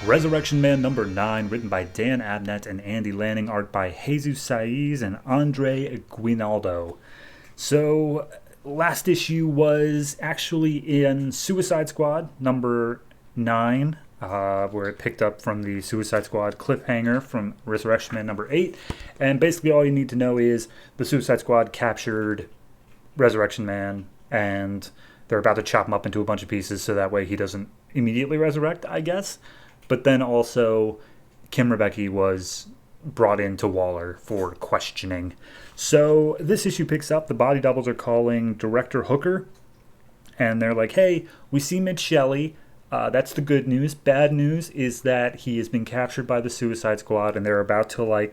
Resurrection Man number 9, written by Dan Abnett and Andy Lanning, art by Jesus Saiz and Andre Guinaldo. So, last issue was actually in Suicide Squad number 9, where it picked up from the Suicide Squad cliffhanger from Resurrection Man number 8. And basically, all you need to know is the Suicide Squad captured Resurrection Man, and they're about to chop him up into a bunch of pieces so that way he doesn't immediately resurrect, I guess. But then also, Kim Rebecca was brought into Waller for questioning. So this issue picks up. The body doubles are calling Director Hooker, and they're like, hey, we see Mitch Shelley. That's the good news. Bad news is that he has been captured by the Suicide Squad, and they're about to,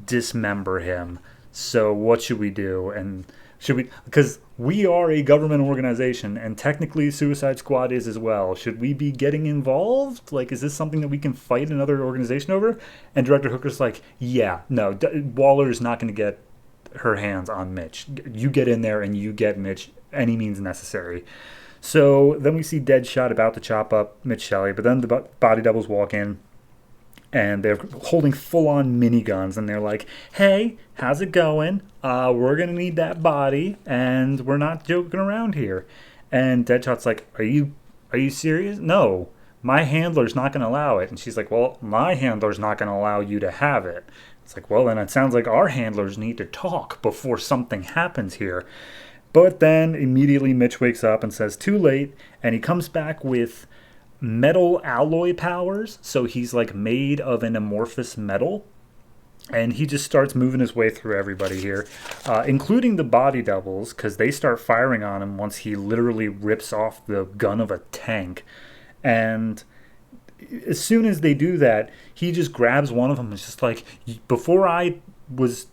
dismember him. So what should we do? And should we, because we are a government organization, and technically Suicide Squad is as well. Should we be getting involved? Is this something that we can fight another organization over? And Director Hooker's like, yeah, no, Waller's not going to get her hands on Mitch. You get in there and you get Mitch any means necessary. So then we see Deadshot about to chop up Mitch Shelley, but then the body doubles walk in, and they're holding full-on miniguns, and they're like, hey, how's it going? We're going to need that body, and we're not joking around here. And Deadshot's like, are you serious? No, my handler's not going to allow it. And she's like, well, my handler's not going to allow you to have it. It's like, well, then it sounds like our handlers need to talk before something happens here. But then immediately Mitch wakes up and says, too late, and he comes back with metal alloy powers, so he's made of an amorphous metal, and he just starts moving his way through everybody here, including the body doubles, because they start firing on him once he literally rips off the gun of a tank. And as soon as they do that, he just grabs one of them and is just like, before I was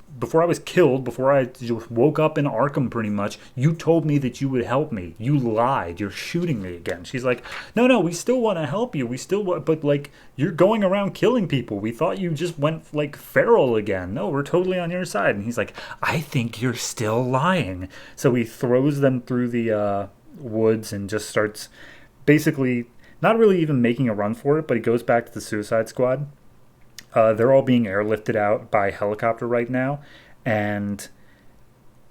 killed, before I woke up in Arkham pretty much, you told me that you would help me. You lied. You're shooting me again. She's like, no, we still want to help you. We still want, but you're going around killing people. We thought you just went feral again. No, we're totally on your side. And he's like, I think you're still lying. So he throws them through the woods and just starts basically not really even making a run for it, but he goes back to the Suicide Squad. They're all being airlifted out by helicopter right now, and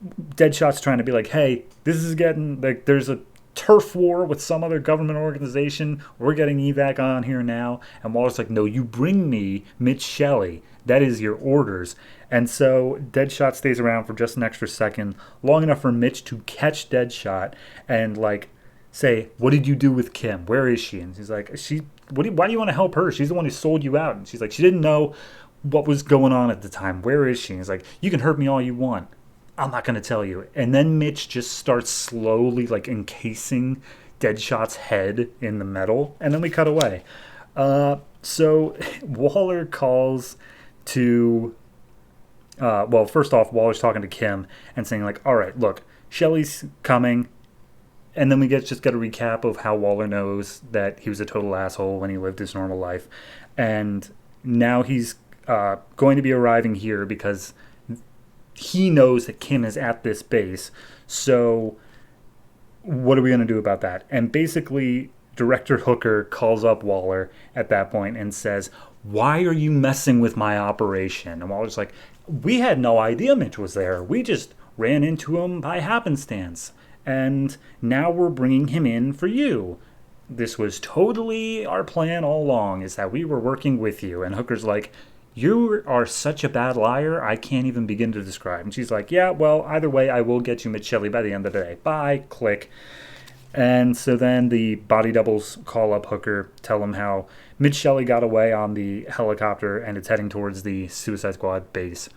Deadshot's trying to be like, hey, this is getting, there's a turf war with some other government organization. We're getting evac on here now. And Waller's like, no, you bring me Mitch Shelley. That is your orders. And so Deadshot stays around for just an extra second, long enough for Mitch to catch Deadshot and, say, what did you do with Kim? Where is she? And he's like, why do you want to help her? She's the one who sold you out. And she's like, she didn't know what was going on at the time. Where is she? And he's like, you can hurt me all you want. I'm not going to tell you. And then Mitch just starts slowly encasing Deadshot's head in the metal. And then we cut away. So Waller calls to, first off, Waller's talking to Kim and saying all right, look, Shelley's coming. And then we just get a recap of how Waller knows that he was a total asshole when he lived his normal life. And now he's going to be arriving here because he knows that Kim is at this base. So what are we going to do about that? And basically, Director Hooker calls up Waller at that point and says, why are you messing with my operation? And Waller's like, we had no idea Mitch was there. We just ran into him by happenstance. And now we're bringing him in for you. This was totally our plan all along, is that we were working with you. And Hooker's like, you are such a bad liar, I can't even begin to describe. And she's like, yeah, well, either way, I will get you Mitch Shelley by the end of the day. Bye, click. And so then the body doubles call up Hooker, tell him how Mitch Shelley got away on the helicopter and it's heading towards the Suicide Squad base.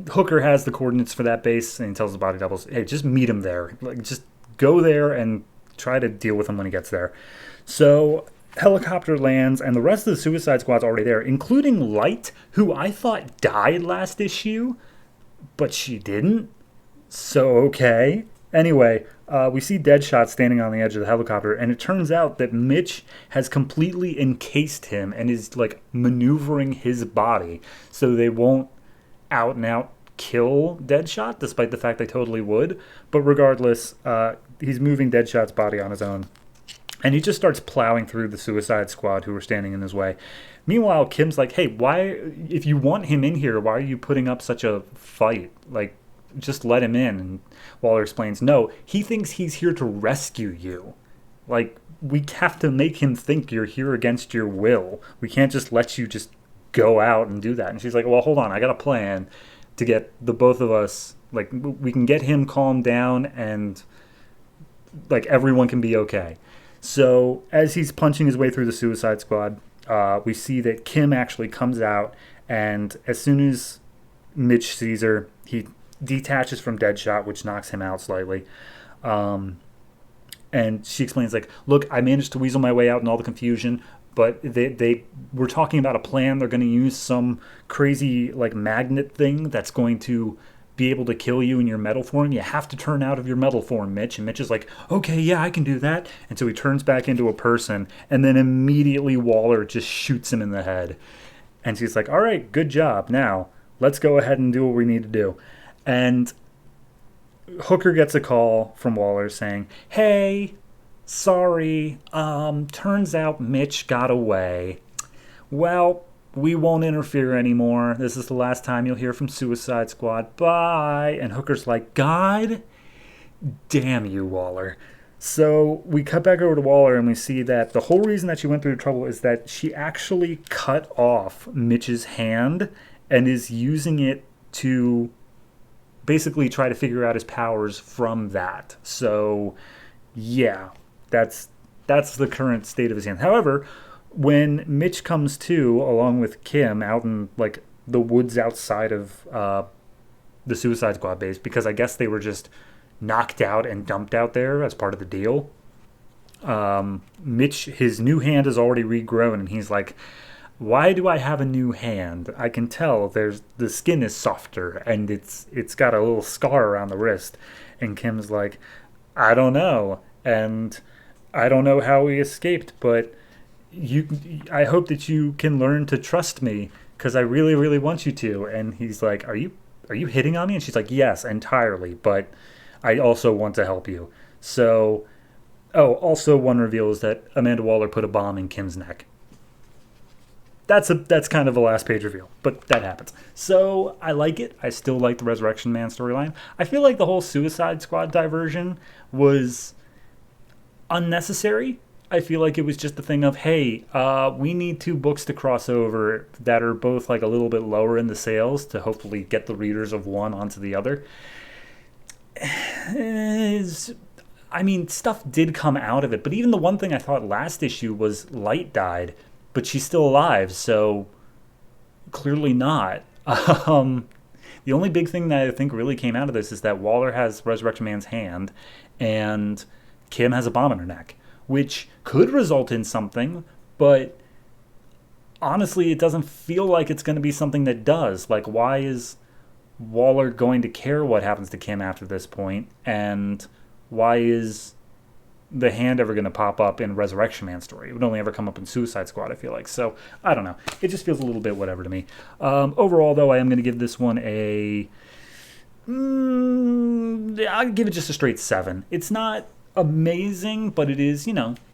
Hooker has the coordinates for that base, and he tells the body doubles, hey, just meet him there. Just go there and try to deal with him when he gets there. So helicopter lands, and the rest of the Suicide Squad's already there, including Light, who I thought died last issue, but she didn't. So, okay. Anyway, we see Deadshot standing on the edge of the helicopter, and it turns out that Mitch has completely encased him and is, maneuvering his body so they won't out and out kill Deadshot, despite the fact they totally would. But regardless, he's moving Deadshot's body on his own. And he just starts plowing through the Suicide Squad who are standing in his way. Meanwhile, Kim's like, hey, why, if you want him in here, why are you putting up such a fight? Like, just let him in. And Waller explains, no, he thinks he's here to rescue you. Like, we have to make him think you're here against your will. We can't just let you just go out and do that. And she's like, well, hold on, I got a plan to get the both of us, like, we can get him calmed down and, like, everyone can be okay. So as he's punching his way through the Suicide Squad, we see that Kim actually comes out, and as soon as Mitch sees her, he detaches from Deadshot, which knocks him out slightly. And she explains, like, look, I managed to weasel my way out in all the confusion, but they were talking about a plan. They're going to use some crazy, like, magnet thing that's going to be able to kill you in your metal form. You have to turn out of your metal form, Mitch. And Mitch is like, okay, yeah, I can do that. And so he turns back into a person, and then immediately Waller just shoots him in the head. And she's like, all right, good job. Now, let's go ahead and do what we need to do. And Hooker gets a call from Waller saying, hey, sorry, turns out Mitch got away. Well, we won't interfere anymore. This is the last time you'll hear from Suicide Squad. Bye. And Hooker's like, God damn you, Waller. So we cut back over to Waller, and we see that the whole reason that she went through the trouble is that she actually cut off Mitch's hand and is using it to basically try to figure out his powers from that. So, yeah, that's the current state of his hand. However, when Mitch comes to, along with Kim, out in, like, the woods outside of the Suicide Squad base, because I guess they were just knocked out and dumped out there as part of the deal, Mitch, his new hand is already regrown, and he's like, why do I have a new hand? I can tell the skin is softer, and it's got a little scar around the wrist. And Kim's like, I don't know, and I don't know how we escaped, but I hope that you can learn to trust me, because I really, really want you to. And he's like, are you hitting on me? And she's like, yes, entirely, but I also want to help you. So, also one reveal is that Amanda Waller put a bomb in Kim's neck. That's kind of a last page reveal, but that happens. So I like it. I still like the Resurrection Man storyline. I feel like the whole Suicide Squad diversion was unnecessary. I feel like it was just the thing of, hey, we need two books to cross over that are both, like, a little bit lower in the sales to hopefully get the readers of one onto the other. I mean, stuff did come out of it, but even the one thing I thought last issue was Light died, but she's still alive, so clearly not. The only big thing that I think really came out of this is that Waller has Resurrection Man's hand, and Kim has a bomb in her neck, which could result in something, but honestly, it doesn't feel like it's going to be something that does. Like, why is Waller going to care what happens to Kim after this point? And why is the hand ever going to pop up in Resurrection Man story? It would only ever come up in Suicide Squad, I feel like. So, I don't know. It just feels a little bit whatever to me. Overall, though, I am going to give this one I'll give it just a straight 7. It's not amazing, but it is,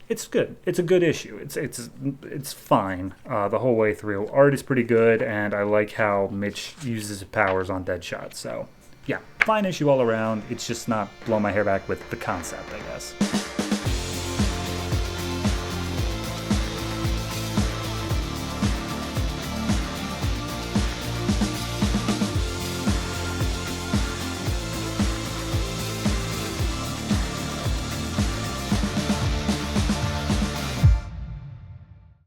it's good. It's a good issue. It's fine the whole way through. Art is pretty good, and I like how Mitch uses his powers on Deadshot. So, yeah, fine issue all around. It's just not blowing my hair back with the concept, I guess.